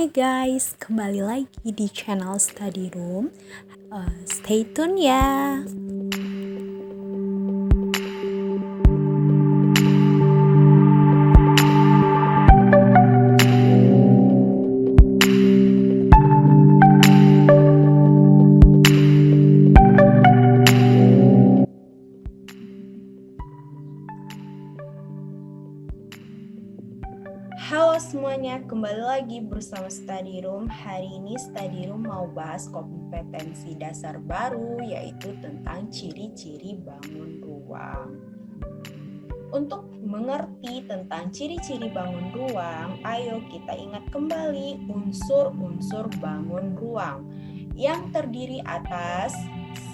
Hai guys, kembali lagi di channel Study Room. Stay tune ya. Halo semuanya, kembali lagi bersama Study Room. Hari ini Study Room mau bahas kompetensi dasar baru, yaitu tentang ciri-ciri bangun ruang. Untuk mengerti tentang ciri-ciri bangun ruang, ayo kita ingat kembali unsur-unsur bangun ruang yang terdiri atas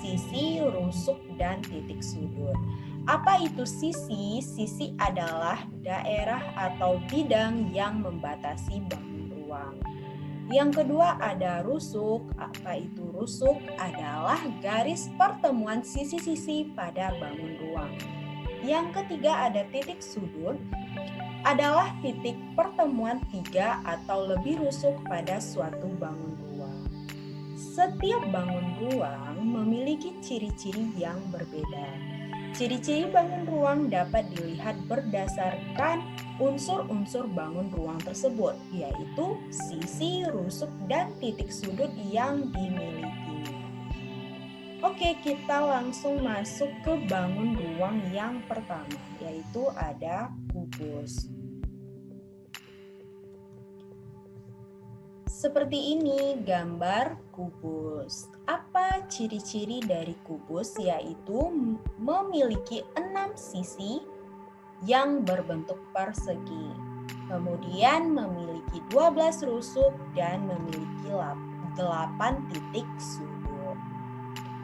sisi, rusuk, dan titik sudut. Apa itu sisi? Sisi adalah daerah atau bidang yang membatasi bangun ruang. Yang kedua ada rusuk. Apa itu rusuk? Adalah garis pertemuan sisi-sisi pada bangun ruang. Yang ketiga ada titik sudut. Adalah titik pertemuan tiga atau lebih rusuk pada suatu bangun ruang. Setiap bangun ruang memiliki ciri-ciri yang berbeda. Ciri-ciri bangun ruang dapat dilihat berdasarkan unsur-unsur bangun ruang tersebut, yaitu sisi, rusuk, dan titik sudut yang dimilikinya. Oke, kita langsung masuk ke bangun ruang yang pertama, yaitu ada kubus. Seperti ini gambar kubus. Apa ciri-ciri dari kubus? Yaitu memiliki 6 sisi yang berbentuk persegi. Kemudian memiliki 12 rusuk dan memiliki 8 titik sudut.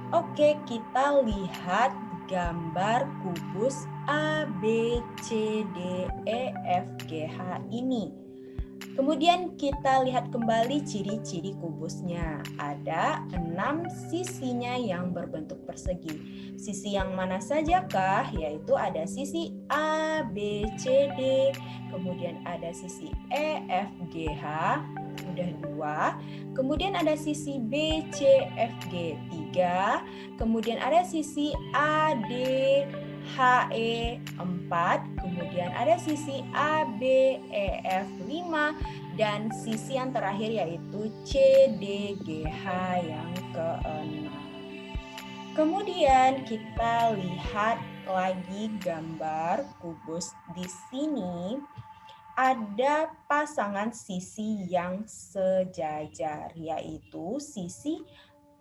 Oke, kita lihat gambar kubus A, B, C, D, E, F, G, H ini. Kemudian kita lihat kembali ciri-ciri kubusnya. Ada 6 sisinya yang berbentuk persegi. Sisi yang mana sajakah? Yaitu ada sisi A, B, C, D. Kemudian ada sisi E, F, G, H. Udah 2. Kemudian ada sisi B, C, F, G 3. Kemudian ada sisi A, D, H, E 4, kemudian ada sisi A, B, E, F 5, dan sisi yang terakhir yaitu C, D, G, H yang ke-6. Kemudian kita lihat lagi gambar kubus. Di sini ada pasangan sisi yang sejajar, yaitu sisi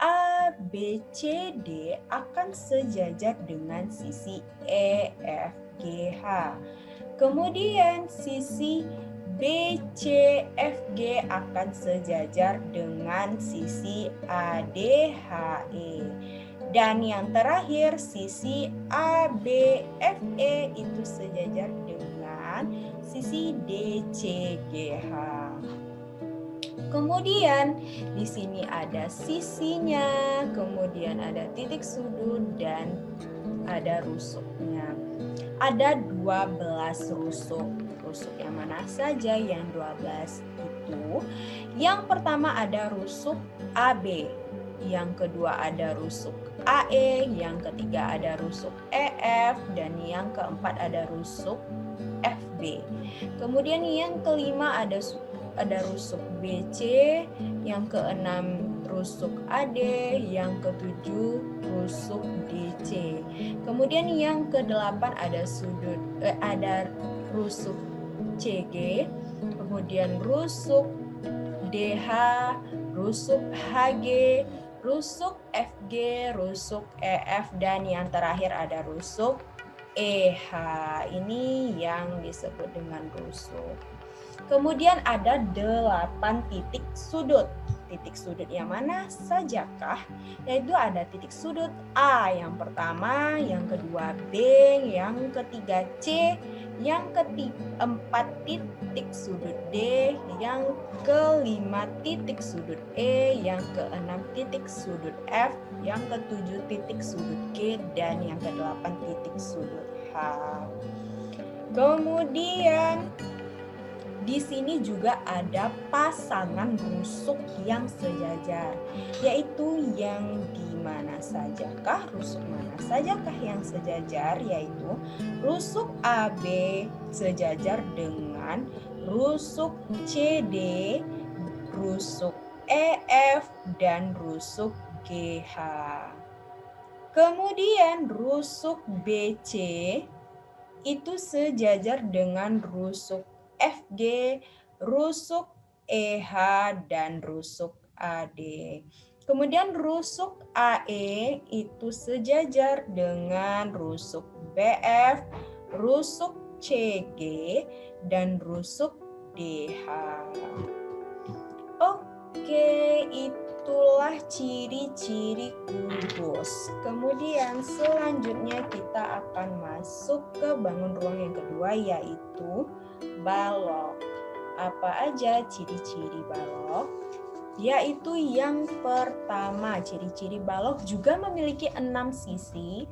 A, B, C, D akan sejajar dengan sisi E, F, G, H. Kemudian sisi B, C, F, G akan sejajar dengan sisi A, D, H, E. Dan yang terakhir sisi A, B, F, E itu sejajar dengan sisi D, C, G, H. Kemudian di sini ada sisinya, kemudian ada titik sudut dan ada rusuknya. Ada 12 rusuk. Rusuk yang mana saja yang 12 itu? Yang pertama ada rusuk AB, yang kedua ada rusuk AE, yang ketiga ada rusuk EF, dan yang keempat ada rusuk FB. Kemudian yang kelima ada rusuk BC, yang keenam rusuk AD, yang ketujuh rusuk DC. Kemudian yang kedelapan ada rusuk CG, kemudian rusuk DH, rusuk HG, rusuk FG, rusuk EF, dan yang terakhir ada rusuk EH. Ini yang disebut dengan rusuk. Kemudian ada 8 titik sudut. Titik sudut yang mana sajakah? Yaitu ada titik sudut A yang pertama, yang kedua B, yang ketiga C, yang keempat titik sudut D, yang kelima titik sudut E, yang keenam titik sudut F, yang ketujuh titik sudut G, dan yang kedelapan titik sudut H. Kemudian di sini juga ada pasangan rusuk yang sejajar, yaitu yang di mana sajakah, rusuk mana sajakah yang sejajar, yaitu rusuk AB sejajar dengan rusuk CD, rusuk EF, dan rusuk GH. Kemudian rusuk BC itu sejajar dengan rusuk FG, rusuk EH, dan rusuk AD. Kemudian rusuk AE itu sejajar dengan rusuk BF, rusuk CG, dan rusuk DH. Oke, itulah ciri-ciri kubus. Kemudian selanjutnya kita akan masuk ke bangun ruang yang kedua, yaitu balok. Apa aja ciri-ciri balok? Yaitu yang pertama, ciri-ciri balok juga memiliki 6 sisi,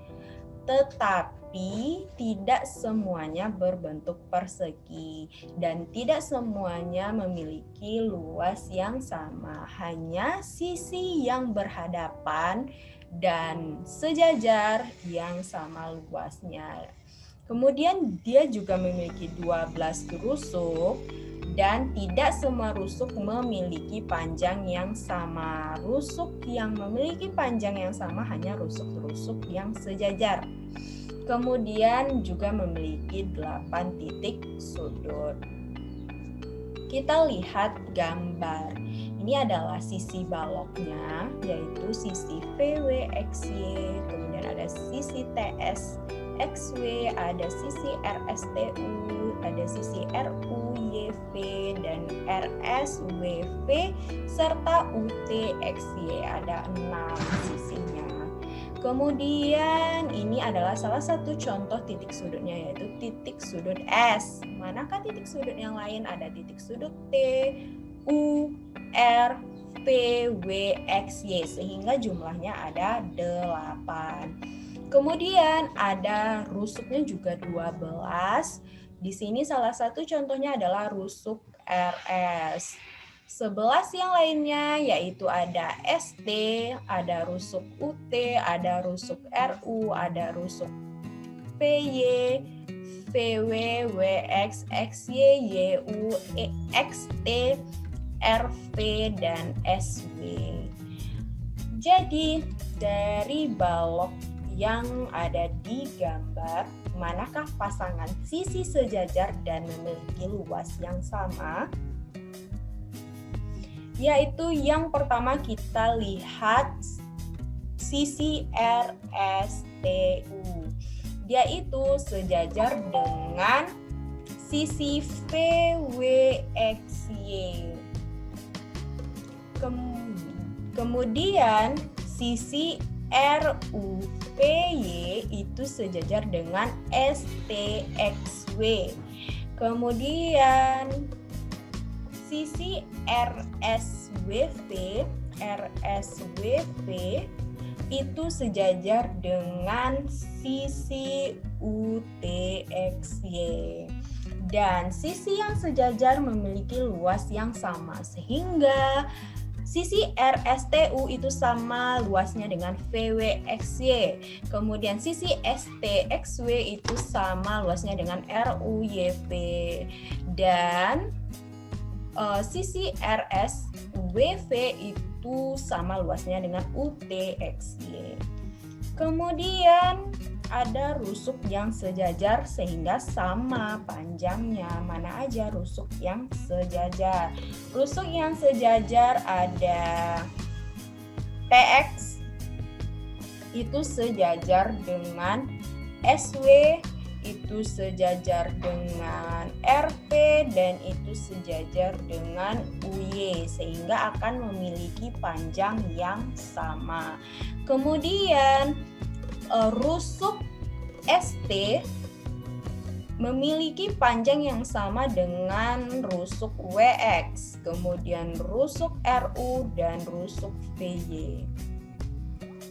tetapi tidak semuanya berbentuk persegi dan tidak semuanya memiliki luas yang sama. Hanya sisi yang berhadapan dan sejajar yang sama luasnya. Kemudian dia juga memiliki 12 rusuk dan tidak semua rusuk memiliki panjang yang sama. Rusuk yang memiliki panjang yang sama hanya rusuk-rusuk yang sejajar. Kemudian juga memiliki 8 titik sudut. Kita lihat gambar. Ini adalah sisi baloknya, yaitu sisi VWXY, kemudian ada sisi TSXW, ada sisi RSTU, ada sisi RUYV, dan RSWV, serta UTXY. Ada 6 sisinya. Kemudian ini adalah salah satu contoh titik sudutnya, yaitu titik sudut S. Manakah titik sudut yang lain? Ada titik sudut T, U, R, P, W, X, Y, sehingga jumlahnya ada 8. Kemudian ada rusuknya juga 12. Di sini salah satu contohnya adalah rusuk RS. 11 yang lainnya yaitu ada ST, ada rusuk UT, ada rusuk RU, ada rusuk PY, VW, WX, XY, YU, XT, RV, dan SW. Jadi dari balok yang ada di gambar, manakah pasangan sisi sejajar dan memiliki luas yang sama? Yaitu yang pertama kita lihat sisi RSTU. Dia itu sejajar dengan sisi VWXY. Kemudian sisi RUPY itu sejajar dengan STXW. Kemudian sisi RSWV itu sejajar dengan sisi UTXY. Dan sisi yang sejajar memiliki luas yang sama, sehingga sisi RSTU itu sama luasnya dengan VWXY. Kemudian sisi STXW itu sama luasnya dengan RUYV. Dan sisi RSWV itu sama luasnya dengan UTXY. Kemudian ada rusuk yang sejajar sehingga sama panjangnya. Mana aja rusuk yang sejajar? Rusuk yang sejajar ada TX itu sejajar dengan SW, itu sejajar dengan RP, dan itu sejajar dengan UY, sehingga akan memiliki panjang yang sama. Kemudian rusuk ST memiliki panjang yang sama dengan rusuk WX, kemudian rusuk RU, dan rusuk VY.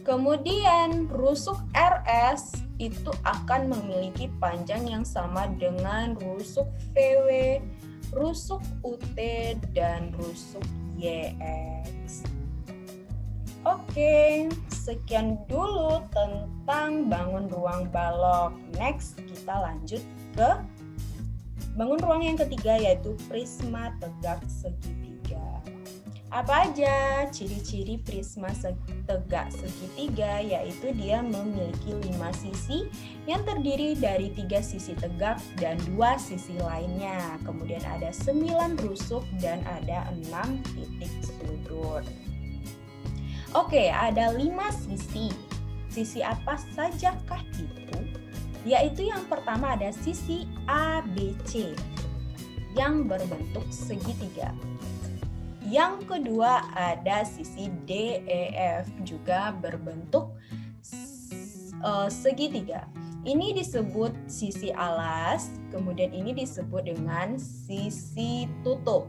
Kemudian rusuk RS itu akan memiliki panjang yang sama dengan rusuk VW, rusuk UT, dan rusuk YX. Oke, sekian dulu tentang bangun ruang balok. Next, kita lanjut ke bangun ruang yang ketiga, yaitu prisma tegak segitiga. Apa aja ciri-ciri prisma tegak segitiga? Yaitu dia memiliki 5 sisi yang terdiri dari 3 sisi tegak dan 2 sisi lainnya. Kemudian ada 9 rusuk dan ada 6 titik sudut. Oke, ada 5 sisi. Sisi apa sajakah itu? Yaitu yang pertama ada sisi ABC yang berbentuk segitiga. Yang kedua ada sisi DEF juga berbentuk segitiga. Ini disebut sisi alas, kemudian ini disebut dengan sisi tutup.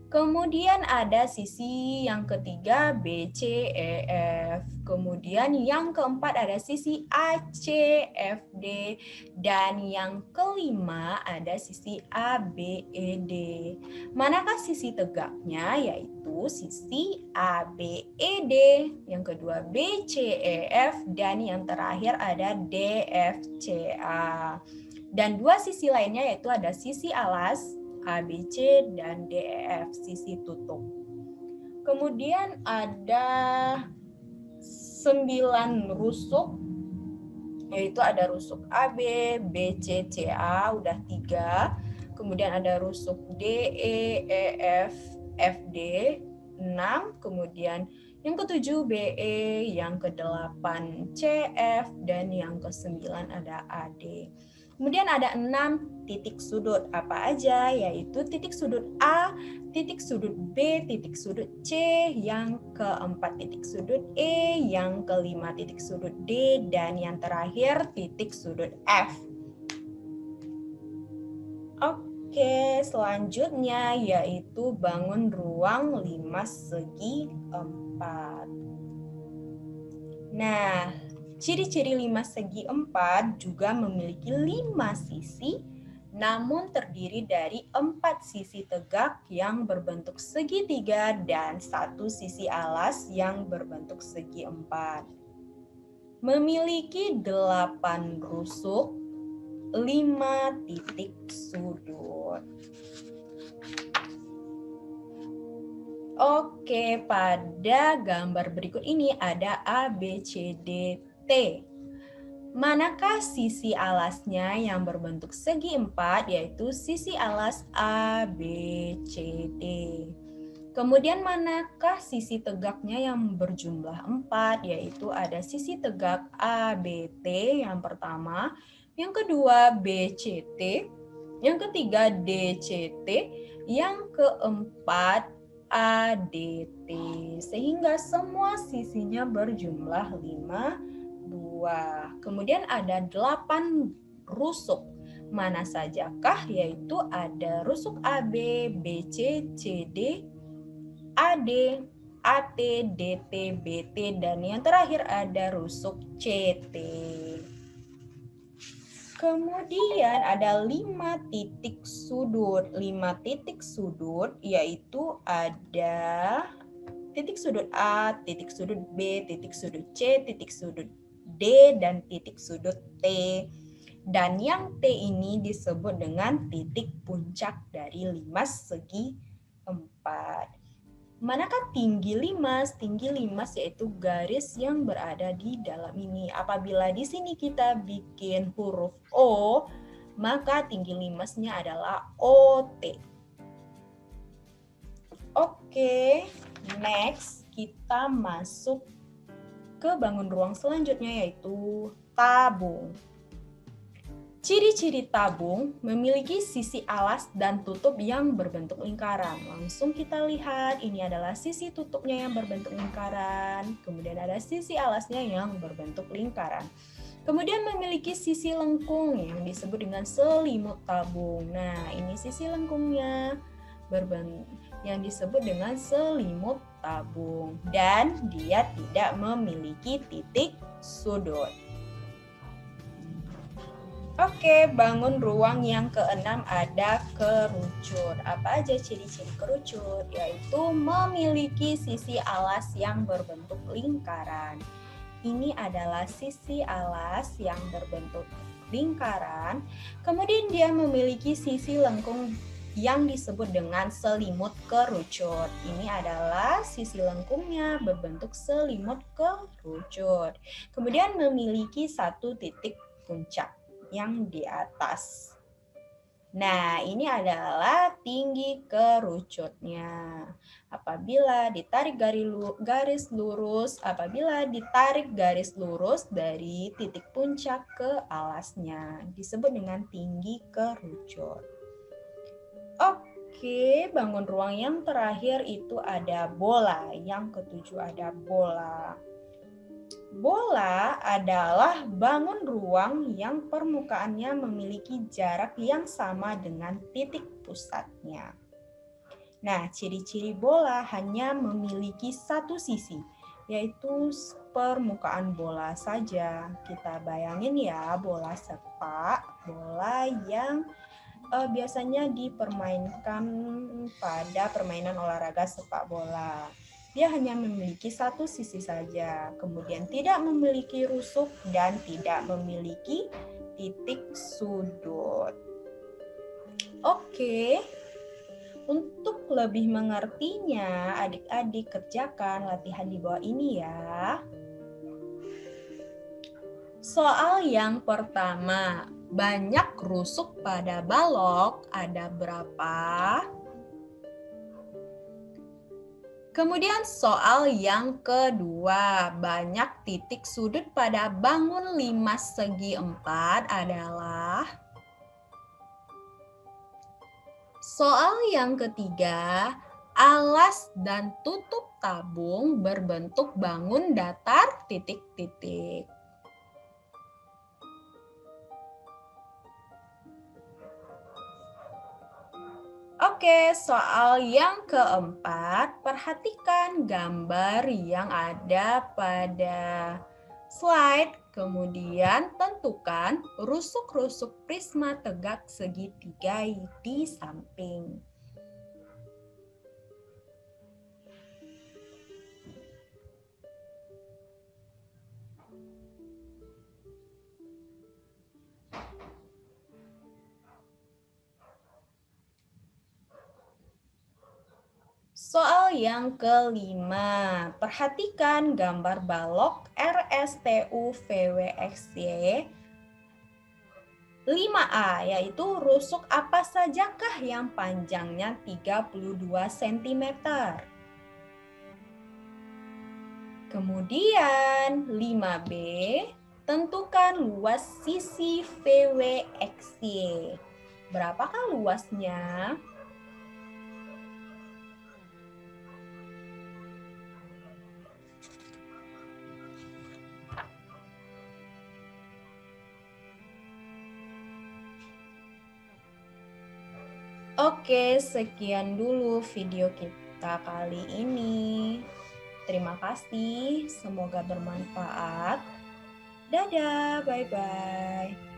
Kemudian ada sisi yang ketiga BCEF. Kemudian yang keempat ada sisi ACFD. Dan yang kelima ada sisi ABED. Manakah sisi tegaknya? Yaitu sisi ABED. Yang kedua BCEF. Dan yang terakhir ada DFCA. Dan 2 sisi lainnya yaitu ada sisi alas, ABC, dan DEF, sisi tutup. Kemudian ada 9 rusuk, yaitu ada rusuk AB, BC, CA, udah 3. Kemudian ada rusuk DE, EF, FD, 6. Kemudian yang ke-7 BE, yang ke-8 CF, dan yang ke-9 ada AD. Kemudian ada 6 titik sudut. Apa aja? Yaitu titik sudut A, titik sudut B, titik sudut C, yang ke-4 titik sudut E, yang ke-5 titik sudut D, dan yang terakhir titik sudut F. Oke, selanjutnya yaitu bangun ruang 5 segi 4. Nah, ciri-ciri 5 segi 4 juga memiliki 5 sisi, namun terdiri dari 4 sisi tegak yang berbentuk segitiga dan 1 sisi alas yang berbentuk segi 4. Memiliki 8 rusuk, 5 titik sudut. Oke, pada gambar berikut ini ada A, B, C, D, T. Manakah sisi alasnya yang berbentuk segi 4, yaitu sisi alas A, B, C, D. Kemudian manakah sisi tegaknya yang berjumlah 4, yaitu ada sisi tegak A, B, T yang pertama, yang kedua B, C, T, yang ketiga D, C, T, yang keempat A, D, T. Sehingga semua sisinya berjumlah 5, 2. Kemudian ada 8 rusuk. Mana sajakah? Yaitu ada rusuk AB, BC, CD, AD, AT, DT, BT, dan yang terakhir ada rusuk CT. Kemudian ada 5 titik sudut. 5 titik sudut yaitu ada titik sudut A, titik sudut B, titik sudut C, titik sudut D, dan titik sudut T. Dan yang T ini disebut dengan titik puncak dari 5 segi 4. Manakah tinggi limas? Tinggi limas yaitu garis yang berada di dalam ini. Apabila di sini kita bikin huruf O, maka tinggi limasnya adalah OT. Oke, next kita masuk ke bangun ruang selanjutnya yaitu tabung. Ciri-ciri tabung memiliki sisi alas dan tutup yang berbentuk lingkaran. Langsung kita lihat, ini adalah sisi tutupnya yang berbentuk lingkaran. Kemudian ada sisi alasnya yang berbentuk lingkaran. Kemudian memiliki sisi lengkung yang disebut dengan selimut tabung. Nah, ini sisi lengkungnya yang disebut dengan selimut tabung. Dan dia tidak memiliki titik sudut. Oke, bangun ruang yang keenam ada kerucut. Apa aja ciri-ciri kerucut? Yaitu memiliki sisi alas yang berbentuk lingkaran. Ini adalah sisi alas yang berbentuk lingkaran. Kemudian dia memiliki sisi lengkung yang disebut dengan selimut kerucut. Ini adalah sisi lengkungnya berbentuk selimut kerucut. Kemudian memiliki satu titik puncak yang di atas. Nah, ini adalah tinggi kerucutnya. Apabila ditarik garis lurus, dari titik puncak ke alasnya, disebut dengan tinggi kerucut. Oke, bangun ruang yang terakhir itu ada bola. Yang ketujuh ada bola. Bola adalah bangun ruang yang permukaannya memiliki jarak yang sama dengan titik pusatnya. Nah, ciri-ciri bola hanya memiliki satu sisi, yaitu permukaan bola saja. Kita bayangin ya, bola sepak, bola yang biasanya dipermainkan pada permainan olahraga sepak bola. Dia hanya memiliki satu sisi saja, kemudian tidak memiliki rusuk dan tidak memiliki titik sudut. Oke, untuk lebih mengertinya, adik-adik kerjakan latihan di bawah ini ya. Soal yang pertama, banyak rusuk pada balok ada berapa? Kemudian soal yang kedua, banyak titik sudut pada bangun 5 segi 4 adalah? Soal yang ketiga, alas dan tutup tabung berbentuk bangun datar titik-titik. Oke, soal yang keempat, perhatikan gambar yang ada pada slide, kemudian tentukan rusuk-rusuk prisma tegak segitiga di samping. Soal yang kelima, perhatikan gambar balok RSTU VWXY 5A, yaitu rusuk apa sajakah yang panjangnya 32 cm. Kemudian 5B, tentukan luas sisi VWXY. Berapakah luasnya? Oke, sekian dulu video kita kali ini. Terima kasih, semoga bermanfaat. Dadah, bye-bye.